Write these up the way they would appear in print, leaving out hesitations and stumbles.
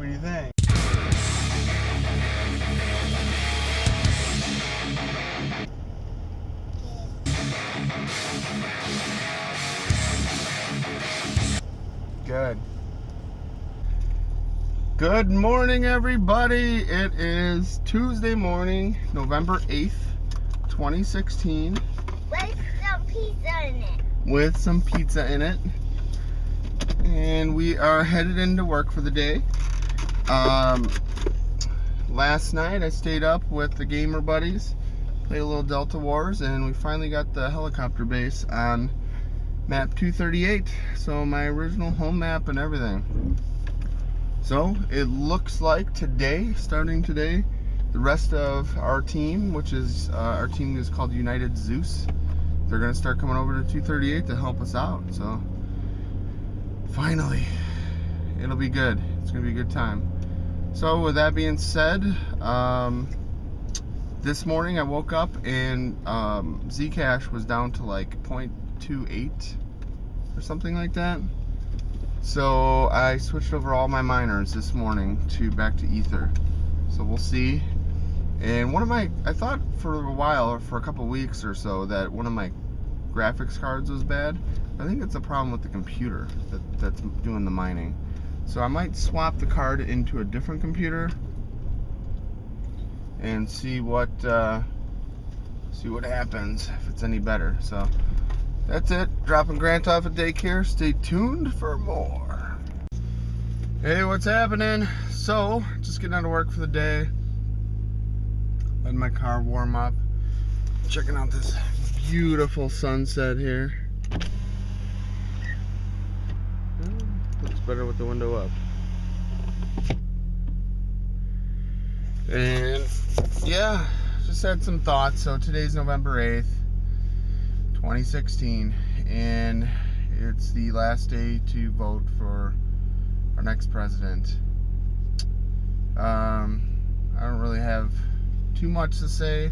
What do you think? Good. Good morning, everybody. It is Tuesday morning, November 8th, 2016. With some pizza in it. With some pizza in it. And we are headed into work for the day. Last night I stayed up with the gamer buddies, played a little Delta Wars, and we finally got the helicopter base on map 238. So my original home map and everything. So it looks like today, starting today, the rest of our team, which is our team is called United Zeus, they're gonna start coming over to 238 to help us out. So finally, it'll be good. It's gonna be a good time. So with that being said, this morning I woke up and Zcash was down to like 0.28 or something like that. So I switched over all my miners this morning back to Ether. So we'll see. And I thought for a while, or for a couple weeks or so, that one of my graphics cards was bad. I think it's a problem with the computer that's doing the mining. So I might swap the card into a different computer and see what happens, if it's any better. So that's it. Dropping Grant off at daycare. Stay tuned for more. Hey, what's happening? So, just getting out of work for the day. Letting my car warm up. Checking out this beautiful sunset here. Looks better with the window up. And yeah, just had some thoughts. So today's November 8th, 2016, and it's the last day to vote for our next president. I don't really have too much to say.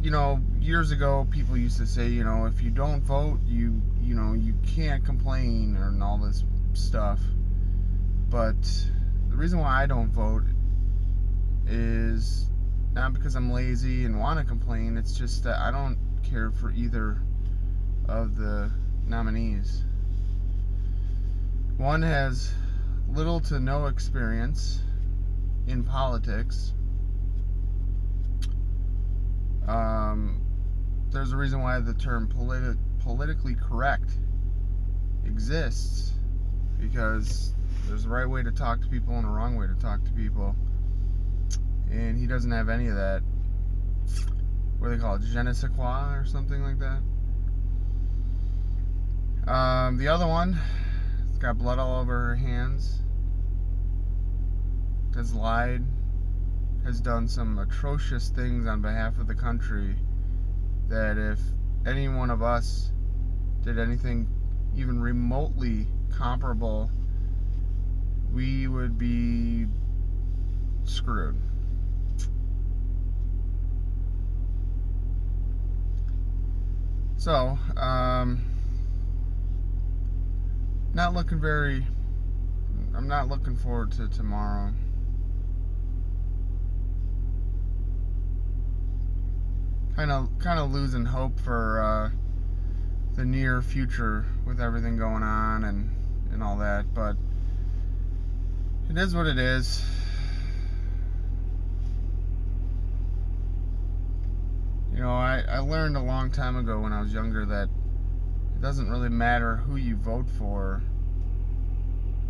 You know, years ago people used to say, you know, if you don't vote, you can't complain and all this stuff. But the reason why I don't vote is not because I'm lazy and want to complain. It's just that I don't care for either of the nominees. One has little to no experience in politics. There's a reason why the term politically correct exists, because there's a right way to talk to people and a wrong way to talk to people, and he doesn't have any of that. What do they call it? Je ne sais quoi or something like that. The other one has got blood all over her hands, has lied, has done some atrocious things on behalf of the country, that if any one of us did anything even remotely comparable, we would be screwed. So, I'm not looking forward to tomorrow. Kind of losing hope for the near future with everything going on and all that, but it is what it is. You know, I learned a long time ago when I was younger that it doesn't really matter who you vote for,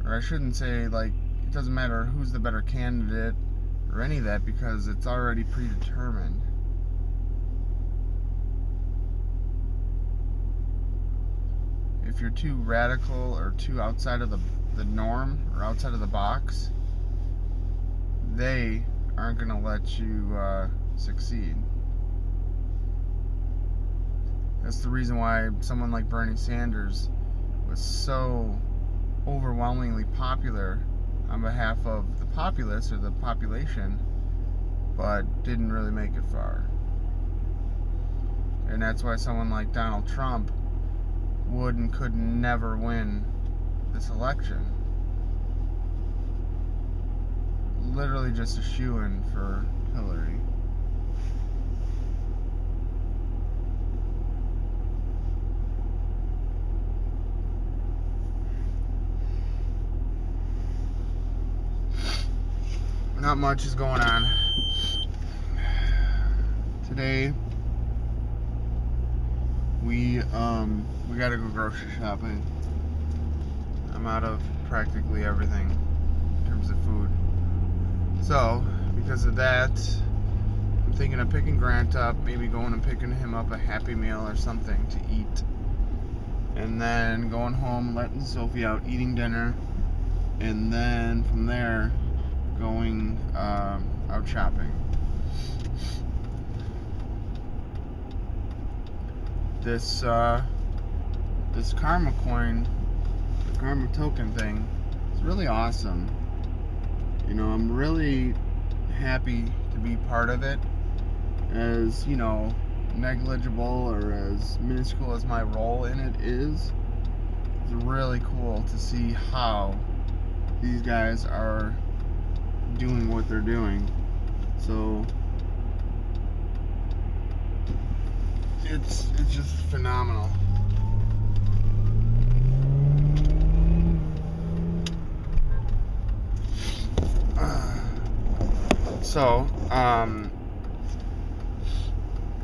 or I shouldn't say, like, it doesn't matter who's the better candidate or any of that, because it's already predetermined. If you're too radical or too outside of the norm or outside of the box, they aren't going to let you succeed. That's the reason why someone like Bernie Sanders was so overwhelmingly popular on behalf of the populace or the population, but didn't really make it far. And that's why someone like Donald Trump would and could never win this election. literally just a shoo-in for Hillary. Not much is going on. Today we gotta go grocery shopping. I'm out of practically everything in terms of food. So, because of that, I'm thinking of picking Grant up, maybe going and picking him up a Happy Meal or something to eat. And then going home, letting Sophie out, eating dinner. And then from there, going out shopping. This karma coin, the karma token thing, is really awesome. You know, I'm really happy to be part of it. As, you know, negligible or as minuscule as my role in it is, it's really cool to see how these guys are doing what they're doing. So it's just phenomenal.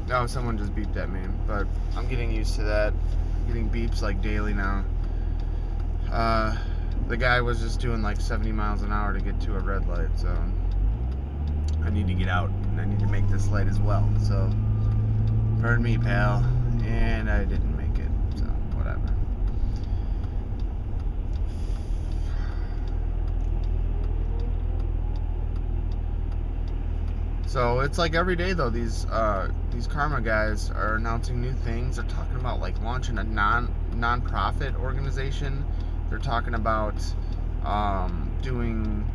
No, someone just beeped at me, but I'm getting used to that. I'm getting beeps like daily now. The guy was just doing like 70 miles an hour to get to a red light, so I need to get out and I need to make this light as well. So, pardon me, pal. And I didn't make it, so whatever. So it's like every day though, these karma guys are announcing new things. They're talking about like launching a non-profit organization. They're talking about doing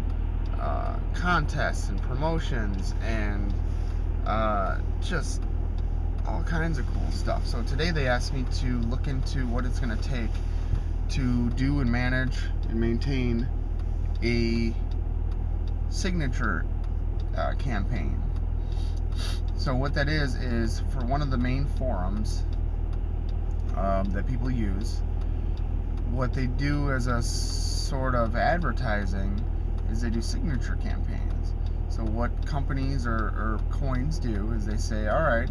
contests and promotions and just all kinds of cool stuff. So today they asked me to look into what it's going to take to do and manage and maintain a signature campaign. So what that is for one of the main forums that people use, what they do as a sort of advertising is they do signature campaigns. So what companies or coins do is they say, all right,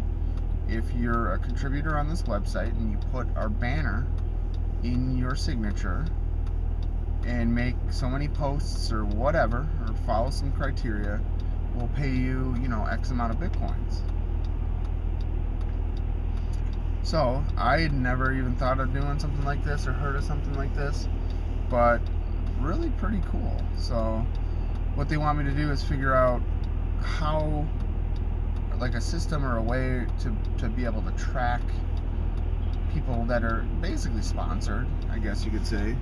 if you're a contributor on this website and you put our banner in your signature and make so many posts or whatever, or follow some criteria, we'll pay you, you know, X amount of Bitcoins. So I had never even thought of doing something like this or heard of something like this, but really pretty cool. So what they want me to do is figure out how, like a system or a way to be able to track people that are basically sponsored, I guess you could say.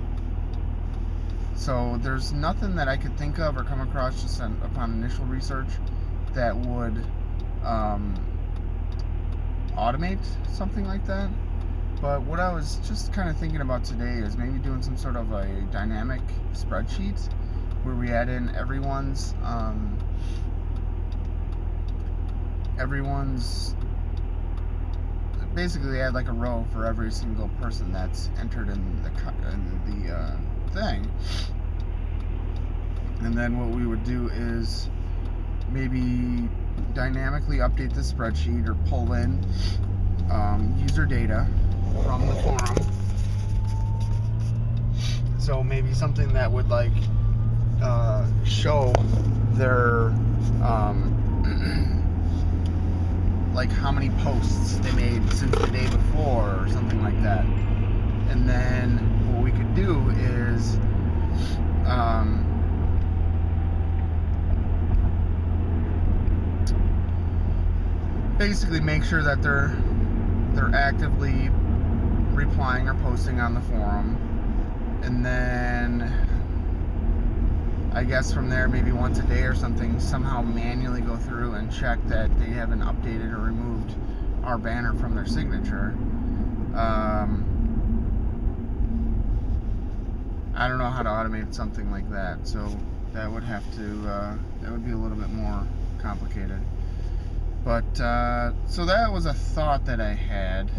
So there's nothing that I could think of or come across just upon initial research that would automate something like that. But what I was just kind of thinking about today is maybe doing some sort of a dynamic spreadsheet where we add in everyone's basically add like a row for every single person that's entered in the thing. And then what we would do is maybe dynamically update the spreadsheet or pull in user data from the forum. So maybe something that would like show their like how many posts they made since the day before or something like that. And then what we could do is basically make sure that they're actively replying or posting on the forum, and then I guess from there maybe once a day or something somehow manually go through and check that they haven't updated or removed our banner from their signature. I don't know how to automate something like that, so that would have to, that would be a little bit more complicated. But, so that was a thought that I had.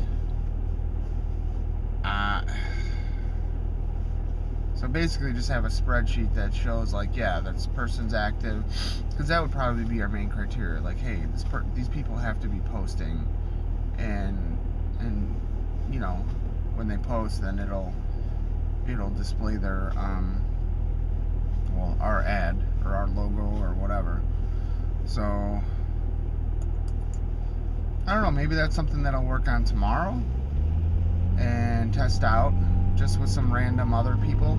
So basically just have a spreadsheet that shows, like, yeah, this person's active, because that would probably be our main criteria. Like, hey, these people have to be posting, and you know, when they post, then it'll display their, well, our ad, or our logo, or whatever. So, I don't know, maybe that's something that I'll work on tomorrow, and test out, just with some random other people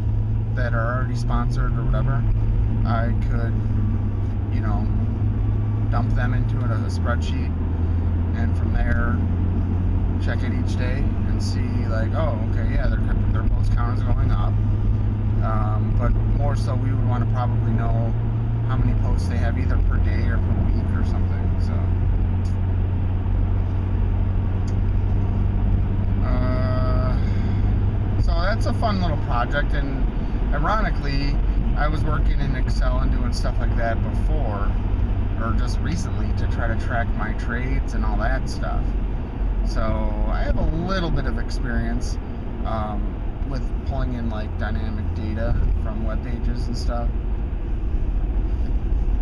that are already sponsored or whatever. I could, you know, dump them into a spreadsheet, and from there check it each day and see, like, oh, okay, yeah, their post count is going up. But more so, we would want to probably know how many posts they have either per day or per week or something. So that's a fun little project, and ironically, I was working in Excel and doing stuff like that before, or just recently, to try to track my trades and all that stuff. So I have a little bit of experience with pulling in, like, dynamic data from web pages and stuff.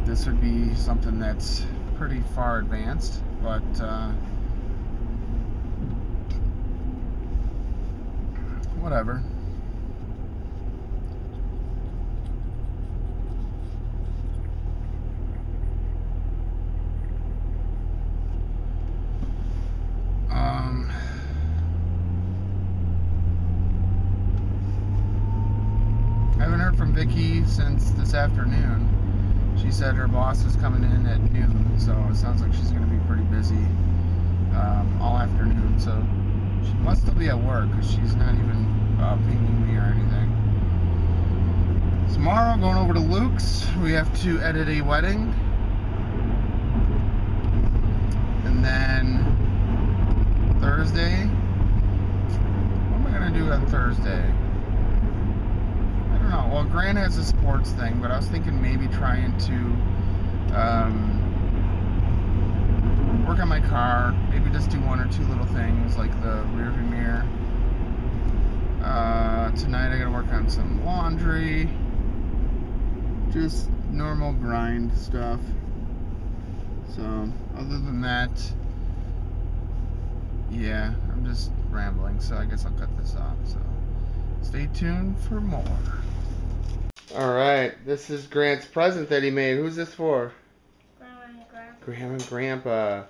This would be something that's pretty far advanced, but whatever. I haven't heard from Vicky since this afternoon. She said her boss is coming in at noon, so it sounds like she's going to be pretty busy all afternoon. So she must still be at work, because she's not even pinging me or anything. Tomorrow, going over to Luke's, we have to edit a wedding. And then Thursday, what am I going to do on Thursday? I don't know. Well, Grant has a sports thing, but I was thinking maybe trying to work on my car, maybe just do one or two little things, like the rear view mirror. Tonight I gotta work on some laundry, just normal grind stuff. So other than that, yeah, I'm just rambling, so I guess I'll cut this off. So stay tuned for more. Alright, this is Grant's present that he made. Who's this for? Grandma and Grandpa. Grandma and Grandpa.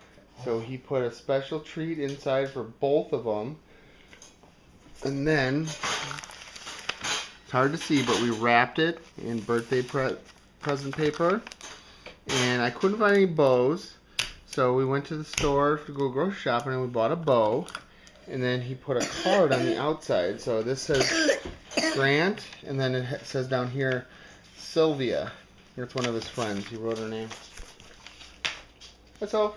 So he put a special treat inside for both of them. And then, it's hard to see, but we wrapped it in birthday present paper. And I couldn't find any bows. So we went to the store to go grocery shopping and we bought a bow. And then he put a card on the outside. So this says Grant, and then it says down here Sylvia. It's one of his friends. He wrote her name. That's all.